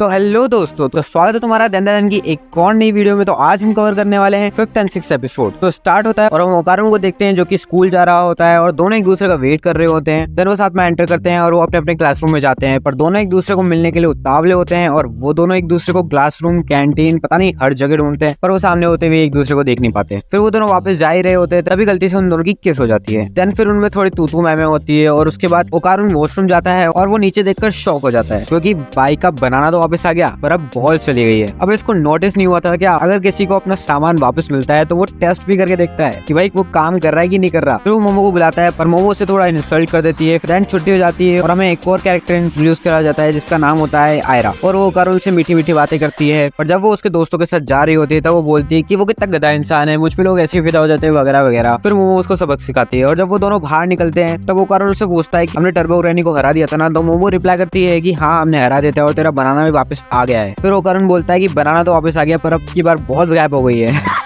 तो हेलो दोस्तों, तो स्वागत है तुम्हारा दन की एक और नई वीडियो में। तो आज हम कवर करने वाले हैं 5th एंड 6th एपिसोड। तो स्टार्ट होता है और हम ओकारुन को देखते हैं जो कि स्कूल जा रहा होता है और दोनों एक दूसरे का वेट कर रहे होते हैं। देन वो साथ में एंटर करते हैं और वो अपने अपने क्लासरूम में जाते हैं, पर दोनों एक दूसरे को मिलने के लिए उतावले होते हैं और वो दोनों एक दूसरे को क्लासरूम, कैंटीन, पता नहीं हर जगह ढूंढते हैं, पर वो सामने होते हुए एक दूसरे को देख नहीं पाते। फिर वो दोनों वापस जा ही रहे होते हैं, तभी गलती से उन दोनों की किस हो जाती है। देन फिर उनमें थोड़ी तू मैमे होती है और उसके बाद ओकारुन वॉशरूम जाता है और वो नीचे देखकर शॉक हो जाता है क्योंकि बाइक का बनाना तो वापस आ गया पर अब बॉल चली गई है। अब इसको नोटिस नहीं हुआ था क्या अगर किसी को अपना सामान वापस मिलता है तो वो टेस्ट भी करके देखता है कि भाई वो काम कर रहा है कि नहीं कर रहा। फिर वो मोमो को बुलाता है पर मोमो उसे थोड़ा इंसल्ट कर देती है। फ्रेंड छुट्टी हो जाती है और हमें एक और कैरेक्टर इंट्रोड्यूस करा जाता है जिसका नाम होता है आयरा, और वो ओकारुन से मीठी मीठी बातें करती है। पर जब वो उसके दोस्तों के साथ जा रही होती है तब वो बोलती है कि वो कितना गधा इंसान है, मुझ पे लोग ऐसे ही फिदा हो जाते हैं वगैरह वगैरह। फिर मोमो उसको सबक सिखाती है और जब वो दोनों बाहर निकलते हैं तब ओकारुन उससे पूछता है कि हमने टर्बो ग्रैनी को हरा दिया था ना, तो मोमो रिप्लाई करती है कि हाँ हमने हरा दिया था और तेरा बनाना भी वापस आ गया है। फिर ओकारुन बोलता है कि बनाना तो वापस आ गया पर अब की बार बहुत गायब हो गई है।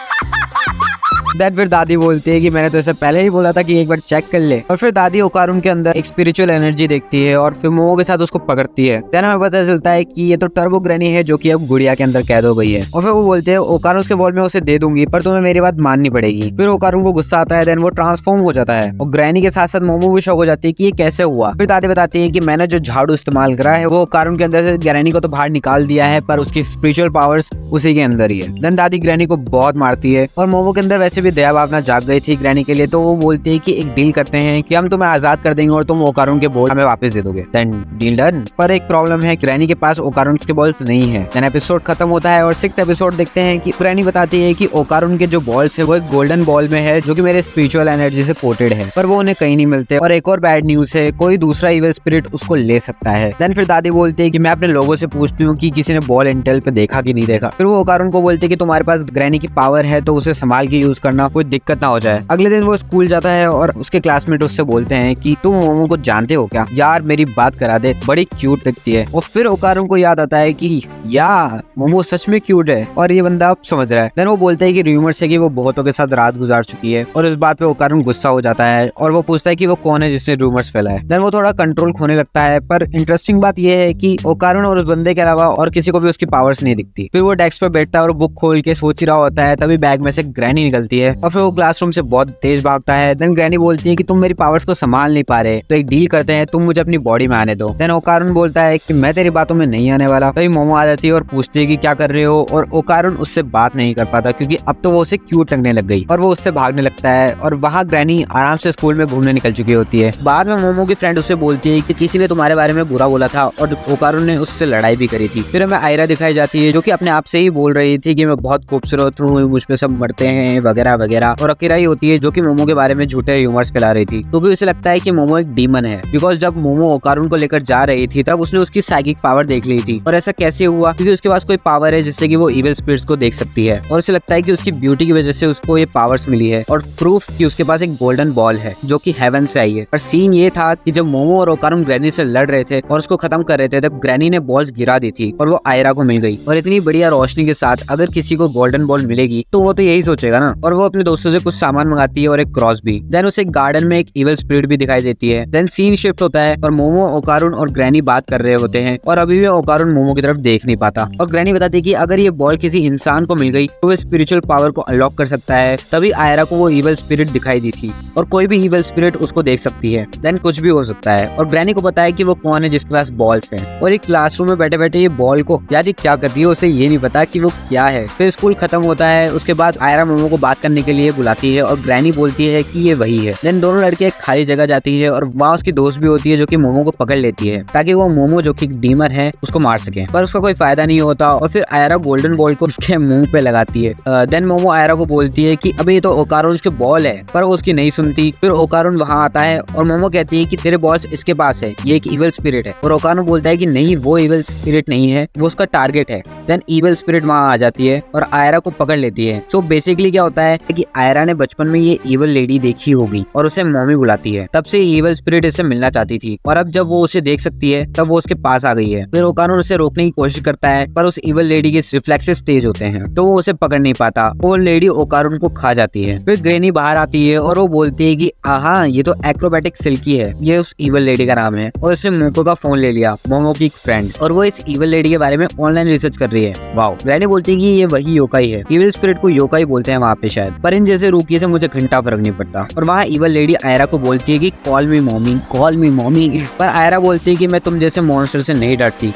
देन फिर दादी बोलती है कि मैंने तो इसे पहले ही बोला था कि एक बार चेक कर ले। और फिर दादी ओकारुन के अंदर एक स्पिरिचुअल एनर्जी देखती है और फिर मोमो के साथ उसको पकड़ती है। देन हमें पता चलता है कि ये तो टर्बो ग्रैनी है जो कि अब गुड़िया के अंदर कैद हो गई है। और फिर वो बोलते हैं ओकारुन उसके बॉल में उसे दे दूंगी पर तुम्हें मेरी बात माननी पड़ेगी। फिर ओकारुन को गुस्सा आता है, देन वो ट्रांसफॉर्म हो जाता है और ग्रैनी के साथ साथ मोमो भी शॉक हो जाती है कि ये कैसे हुआ। फिर दादी बताती है कि मैंने जो झाड़ू इस्तेमाल करा है वो ओकारुन के अंदर से ग्रैनी को तो बाहर निकाल दिया है पर उसकी स्पिरिचुअल पावर्स उसी के अंदर ही है। देन दादी ग्रैनी को बहुत मारती है और मोमो के अंदर वैसे भी दया भावना जाग गई थी ग्रैनी के लिए, तो वो बोलती है कि एक डील करते हैं कि हम तुम्हें आजाद कर देंगे और तुम ओकारुन के बॉल हमें वापस दे दोगे। Then deal done. पर एक प्रॉब्लम है, ग्रैनी के पास ओकारुन के बॉल्स नहीं है। देन एपिसोड खत्म होता है और 6th एपिसोड देखते हैं कि ग्रैनी बताती है कि ओकारुन के जो बॉल्स है वो एक गोल्डन बॉल में है जो कि मेरे स्पिरिचुअल एनर्जी से कोटेड है, पर वो उन्हें कहीं नहीं मिलते। और एक और बैड न्यूज है, कोई दूसरा इविल स्पिरिट उसको ले सकता है। देन फिर दादी बोलती है कि मैं अपने लोगों से पूछती हूँ कि किसी ने बॉल इंटेल पे देखा कि नहीं देखा। फिर वो ओकारुन को बोलते है कि तुम्हारे पास ग्रैनी की पावर है तो उसे संभाल के यूज करना, कोई दिक्कत ना हो जाए। अगले दिन वो स्कूल जाता है और उसके क्लासमेट उससे बोलते हैं कि तुम मोमो को जानते हो क्या, यार मेरी बात करा दे, बड़ी क्यूट लगती है। और फिर ओकारुन को याद आता है कि यार मोमो सच में क्यूट है और ये बंदा अब समझ रहा है। देन वो बोलते है कि रूमर्स है कि वो बहुतों के साथ रात गुजार चुकी है और इस बात पे ओकारुन गुस्सा हो जाता है और वो पूछता है कि वो कौन है जिसने रूमर्स फैलाए। देन वो थोड़ा कंट्रोल खोने लगता है, पर इंटरेस्टिंग बात ये है कि ओकारुन और उस बंदे के अलावा और किसी को भी उसकी पावर्स नहीं दिखती। फिर वो डेस्क पे बैठता है और बुक खोल के सोच रहा होता है, तभी बैग में से ग्रैनी निकलती है और फिर वो क्लासरूम से बहुत तेज भागता है। देन ग्रैनी बोलती है कि तुम मेरी पावर्स को संभाल नहीं पा रहे तो एक डील करते हैं, तुम मुझे अपनी बॉडी में आने दो। देन ओकारुन बोलता है कि मैं तेरी बातों में नहीं आने वाला। तभी मोमो आ जाती है और पूछती है कि क्या कर रहे हो, और ओकारुन उससे बात नहीं कर पाता क्योंकि अब तो वो उसे क्यूट लगने लग गई और वो उससे भागने लगता है। और वहाँ ग्रैनी आराम से स्कूल में घूमने निकल चुकी होती है। बाद में मोमो की फ्रेंड उससे बोलती है कि किसी ने तुम्हारे बारे में बुरा बोला था और ओकारुन ने उससे लड़ाई भी करी थी। फिर हमें आयरा दिखाई जाती है जो कि अपने आप से ही बोल रही थी कि मैं बहुत खूबसूरत हूँ, मुझ पे सब मरते हैं वगैरह वगैरह। और अकीरा ही होती है जो कि मोमो के बारे में झूठे र्यूमर्स फैला रही थी क्योंकि उसे लगता है कि मोमो एक डीमन है, बिकॉज जब मोमो ओकारुन को लेकर जा रही थी तब उसने उसकी साइकिक पावर देख ली थी। और ऐसा कैसे हुआ, क्योंकि उसके पास कोई पावर है जिससे कि वो इविल स्पिरिट्स को देख सकती है और उसे लगता है कि उसकी ब्यूटी की वजह से उसको ये पावर्स मिली है और प्रूफ कि उसके पास एक गोल्डन बॉल है जो कि हेवन से आई है। पर सीन ये था कि जब मोमो और ओकारुन ग्रैनी से लड़ रहे थे और उसको खत्म कर रहे थे तब ग्रैनी ने बॉल्स गिरा दी थी और वो आयरा को मिल गई। और इतनी बढ़िया रोशनी के साथ अगर किसी को गोल्डन बॉल मिलेगी तो वो तो यही सोचेगा ना। और वो अपने दोस्तों से कुछ सामान मंगाती है और एक क्रॉस भी। देन उसे गार्डन में एक इविल स्पिरिट भी दिखाई देती है। देन सीन शिफ्ट होता है और मोमो, ओकारुन और ग्रैनी बात कर रहे होते हैं और अभी भी ओकारुन मोमो की तरफ देख नहीं पाता। और ग्रैनी बताती है कि अगर ये बॉल किसी इंसान को मिल गई तो वो स्पिरिचुअल पावर को अनलॉक कर सकता है। तभी आयरा को वो इविल स्पिरिट दिखाई दी थी और कोई भी इविल स्पिरिट उसको देख सकती है। देन कुछ भी हो सकता है। और ग्रैनी को पता है कि वो कौन है जिसके पास बॉल्स हैं। और एक क्लासरूम में बैठे बैठे ये बॉल को यार क्या कर रही है उसे ये नहीं पता कि वो क्या है। फिर स्कूल खत्म होता है, उसके बाद आयरा मोमो को बात करने के लिए बुलाती है और ग्रैनी बोलती है कि ये वही है। देन दोनों लड़के एक खाली जगह जाती है और वहाँ उसकी दोस्त भी होती है जो कि मोमो को पकड़ लेती है ताकि वो मोमो जो कि डीमर है उसको मार सके, पर उसका कोई फायदा नहीं होता। और फिर आयरा गोल्डन बॉल को उसके मुंह पे लगाती है। देन मोमो आयरा को बोलती है कि अबे ये तो ओकारुन के बॉल है, पर वो उसकी नहीं सुनती। फिर ओकारुन वहाँ आता है और मोमो कहती है कि तेरे बॉल्स इसके पास है, ये एक इविल स्पिरिट है। और ओकारुन बोलता है कि नहीं वो इविल स्पिरिट नहीं है, वो उसका टारगेट है। देन इविल स्पिरिट वहाँ आ जाती है और आयरा को पकड़ लेती है। सो बेसिकली क्या होता है है कि आयरा ने बचपन में ये इवल लेडी देखी होगी और उसे मॉमी बुलाती है। तब से इवल स्पिरिट इससे मिलना चाहती थी और अब जब वो उसे देख सकती है तब वो उसके पास आ गई है। फिर ओकारून उसे रोकने की कोशिश करता है पर उस इवल लेडी के रिफ्लेक्सेस तेज होते हैं तो वो उसे पकड़ नहीं पाता। वो लेडी ओकारून को खा जाती है। फिर ग्रेनी बाहर आती है और वो बोलती है कि आहा ये तो एक्रोबैटिक सिल्की है, ये उस इवल लेडी का नाम है। और उसने मोको का फोन ले लिया, मोमो की एक फ्रेंड, और वो इस इवल लेडी के बारे में ऑनलाइन रिसर्च कर रही है। वाओ। ग्रैनी बोलती है कि ये वही योकाई है। इवल स्पिरिट को योकाई बोलते हैं वहाँ पे शायद, पर इन जैसे रूकी से मुझे घंटा फर्क नहीं पड़ता। और वहाँ इवल लेडी आयरा को बोलती है कि call me mommy, call me mommy. पर आयरा बोलती है कि मैं तुम जैसे मॉन्स्टर से नहीं डरती।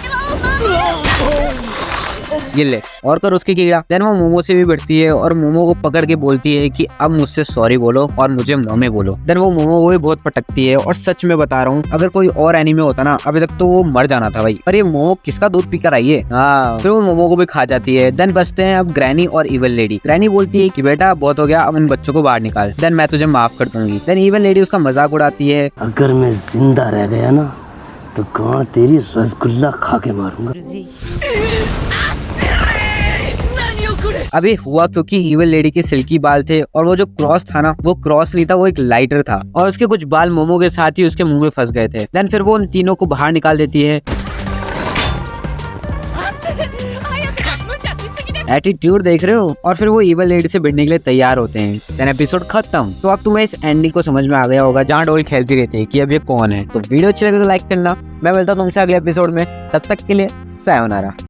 ये ले और कर उसकी कीड़ा। देन वो मोमो से भी बढ़ती है और मोमो को पकड़ के बोलती है कि अब मुझसे सॉरी बोलो और मुझे मॉमी बोलो। देन वो मोमो को भी बहुत पटकती है और सच में बता रहा हूँ अगर कोई और एनीमे होता ना अभी तक तो वो मर जाना था भाई। पर ये मोमो किसका दूध पीकर आई है। हाँ, फिर वो मोमो को भी खा जाती है। देन बचते हैं अब ग्रैनी और इवल लेडी। ग्रैनी बोलती है कि बेटा बहुत हो गया, अब इन बच्चों को बाहर निकाल, देन मैं तुझे माफ कर दूंगी। देन इवल लेडी उसका मजाक उड़ाती है, अगर मैं जिंदा रह गया ना तो कहाँ तेरी रसगुल्ला खा के मारूंगा। अभी हुआ क्योंकि इवल लेडी के सिल्की बाल थे और वो जो क्रॉस था ना वो क्रॉस नहीं था, वो एक लाइटर था और उसके कुछ बाल मोमो के साथ ही उसके मुंह में फंस गए थे। देन फिर वो उन तीनों को बाहर निकाल देती है। एटीट्यूड देख रहे हो। और फिर वो इवल लेडी से भिड़ने के लिए तैयार होते हैं। देन एपिसोड खत्म। तो अब तुम्हें इस एंडिंग को समझ में आ गया होगा जहाँ डोरी खेलती रहती है कि अब ये कौन है। तो वीडियो अच्छी लगे तो लाइक करना। मैं मिलता हूँ तुमसे अगले एपिसोड में, तब तक के लिए सायोनारा।